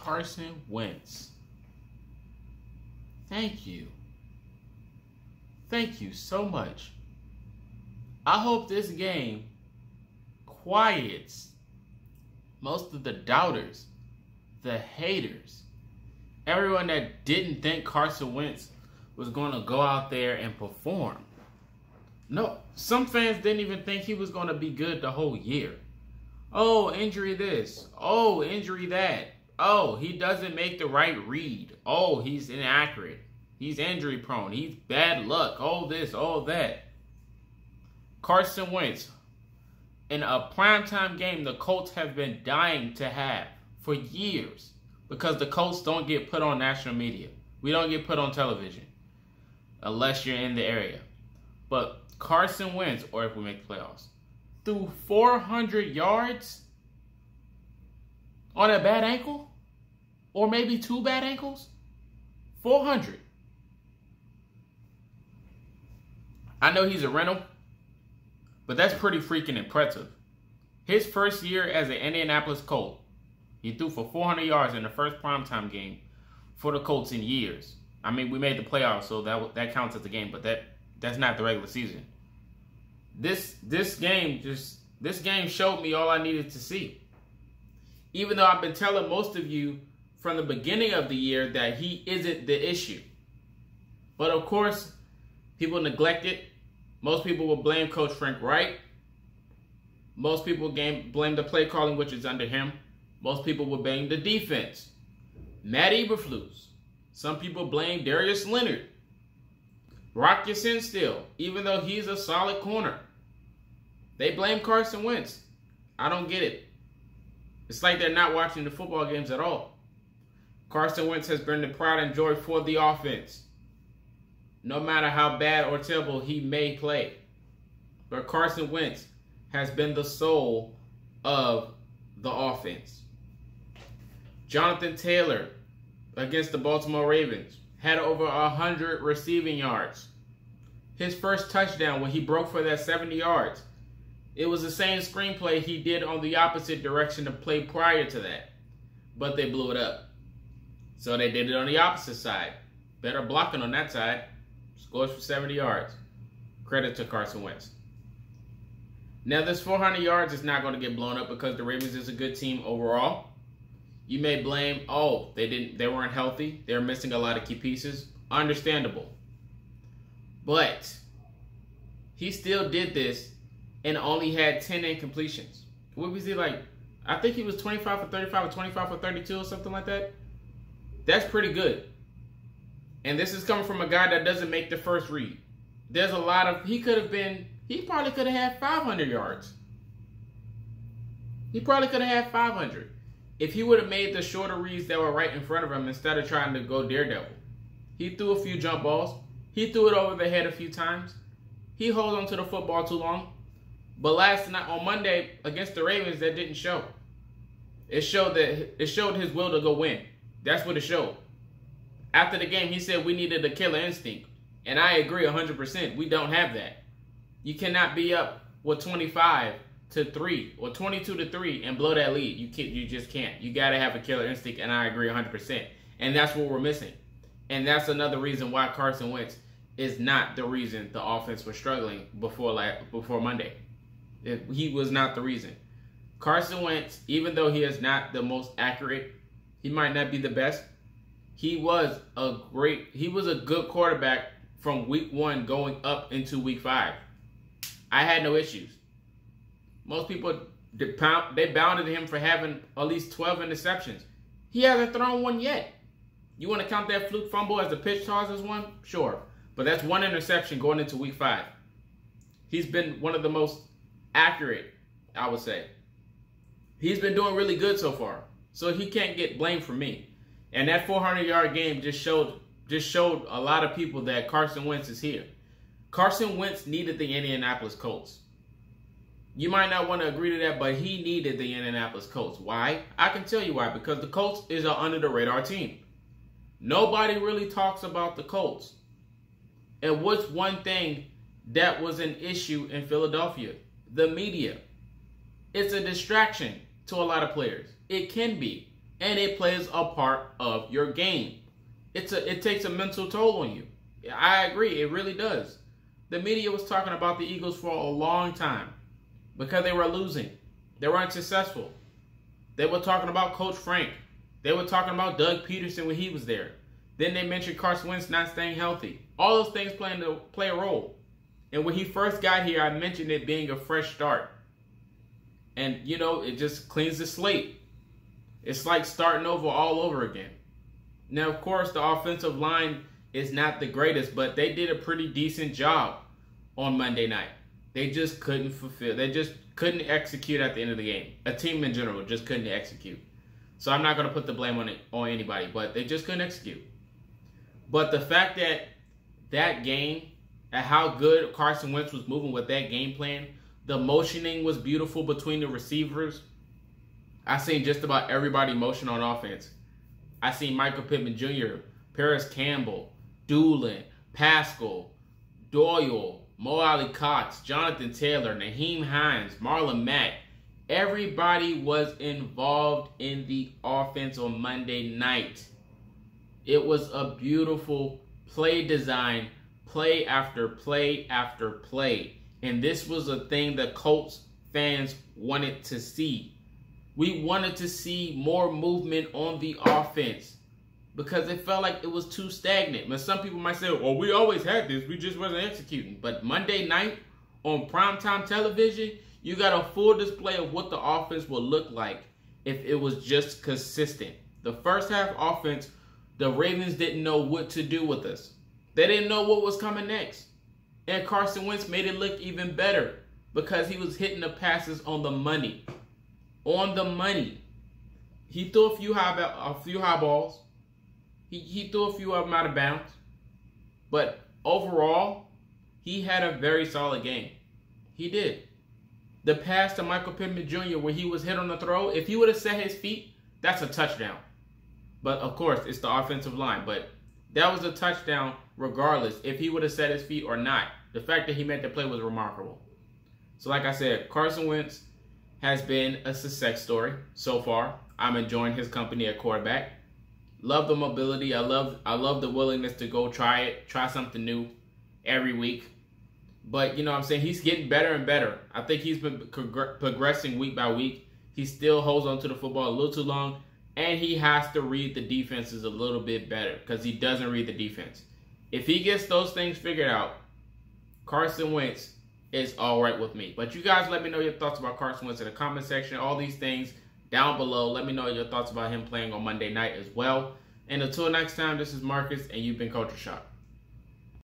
Carson Wentz. Thank you. Thank you so much. I hope this game quiets most of the doubters, the haters, everyone that didn't think Carson Wentz was going to go out there and perform. No, some fans didn't even think he was going to be good the whole year. Oh, injury this. Oh, injury that. Oh, he doesn't make the right read. Oh, he's inaccurate. He's injury prone. He's bad luck. All this, all that. Carson Wentz, in a primetime game the Colts have been dying to have for years, because the Colts don't get put on national media. We don't get put on television unless you're in the area. But Carson Wentz, or if we make the playoffs, threw 400 yards on a bad ankle, or maybe 2 bad ankles. 400. I know he's a rental, but that's pretty freaking impressive. His first year as an Indianapolis Colt, he threw for 400 yards in the first primetime game for the Colts in years. I mean, we made the playoffs, so that counts as a game, but that's not the regular season. This game showed me all I needed to see. Even though I've been telling most of you from the beginning of the year that he isn't the issue. But of course, people neglect it. Most people will blame Coach Frank Wright. Most people blame the play calling, which is under him. Most people will blame the defense. Matt Eberflus. Some people blame Darius Leonard. Rock Ya-Sin still, even though he's a solid corner. They blame Carson Wentz. I don't get it. It's like they're not watching the football games at all. Carson Wentz has been the pride and joy for the offense, no matter how bad or terrible he may play. But Carson Wentz has been the soul of the offense. Jonathan Taylor against the Baltimore Ravens had over 100 receiving yards. His first touchdown, when he broke for that 70 yards, it was the same screenplay he did on the opposite direction of play prior to that. But they blew it up. So they did it on the opposite side. Better blocking on that side. Scores for 70 yards. Credit to Carson Wentz. Now, this 400 yards is not going to get blown up because the Ravens is a good team overall. You may blame, oh, they weren't healthy. They're missing a lot of key pieces. Understandable. But he still did this and only had 10 incompletions. What was he like? I think he was 25 for 35 or 25 for 32 or something like that. That's pretty good. And this is coming from a guy that doesn't make the first read. There's a lot of, he probably could have had 500 yards. He probably could have had 500 if he would have made the shorter reads that were right in front of him instead of trying to go daredevil. He threw a few jump balls. He threw it over the head a few times. He held on to the football too long. But last night, on Monday, against the Ravens, that didn't show. It showed his will to go win. That's what it showed. After the game, he said we needed a killer instinct. And I agree 100%. We don't have that. You cannot be up with 25-3 or 22-3 and blow that lead. You just can't. You got to have a killer instinct, and I agree 100%. And that's what we're missing. And that's another reason why Carson Wentz is not the reason the offense was struggling before Monday. He was not the reason. Carson Wentz, even though he is not the most accurate, he might not be the best. He was a good quarterback from week 1 going up into week 5. I had no issues. Most people, they bounded him for having at least 12 interceptions. He hasn't thrown one yet. You want to count that fluke fumble as a pitch toss as one? Sure. But that's 1 interception going into week 5. He's been one of the most accurate, I would say. He's been doing really good so far. So he can't get blamed for me. And that 400-yard game just showed a lot of people that Carson Wentz is here. Carson Wentz needed the Indianapolis Colts. You might not want to agree to that, but he needed the Indianapolis Colts. Why? I can tell you why. Because the Colts is an under-the-radar team. Nobody really talks about the Colts. And what's one thing that was an issue in Philadelphia? The media. It's a distraction to a lot of players. It can be. and it plays a part of your game. It takes a mental toll on you. I agree, it really does. The media was talking about the Eagles for a long time because they were losing. They weren't successful. They were talking about Coach Frank. They were talking about Doug Peterson when he was there. Then they mentioned Carson Wentz not staying healthy. All those things play a role. And when he first got here, I mentioned it being a fresh start. And, you know, it just cleans the slate. It's like starting over all over again. Now, of course, the offensive line is not the greatest, but they did a pretty decent job on Monday night. They just couldn't fulfill. They just couldn't execute at the end of the game. A team in general just couldn't execute. So I'm not going to put the blame on anybody, but they just couldn't execute. But the fact that game, and how good Carson Wentz was moving with that game plan, the motioning was beautiful between the receivers. I seen just about everybody motion on offense. I seen Michael Pittman Jr., Paris Campbell, Doolin, Pascal, Doyle, Mo Alley Cox, Jonathan Taylor, Naheem Hines, Marlon Mack. Everybody was involved in the offense on Monday night. It was a beautiful play design, play after play after play. And this was a thing that Colts fans wanted to see. We wanted to see more movement on the offense because it felt like it was too stagnant. But some people might say, well, we always had this. We just wasn't executing. But Monday night on primetime television, you got a full display of what the offense would look like if it was just consistent. The first half offense, the Ravens didn't know what to do with us. They didn't know what was coming next. And Carson Wentz made it look even better because he was hitting the passes on the money. On the money. He threw a few high balls. He threw a few of them out of bounds. But overall, he had a very solid game. He did. The pass to Michael Pittman Jr. where he was hit on the throw, if he would have set his feet, that's a touchdown. But, of course, it's the offensive line. But that was a touchdown regardless if he would have set his feet or not. The fact that he made the play was remarkable. So, like I said, Carson Wentz has been a success story so far. I'm enjoying his company at quarterback. Love the mobility. I love the willingness to go try something new every week. But, you know what I'm saying, he's getting better and better. I think he's been progressing week by week. He still holds on to the football a little too long. And he has to read the defenses a little bit better because he doesn't read the defense. If he gets those things figured out, Carson Wentz is all right with me. But you guys let me know your thoughts about Carson Wentz in the comment section. All these things down below. Let me know your thoughts about him playing on Monday night as well. And until next time, this is Marcus, and you've been Culture Shock.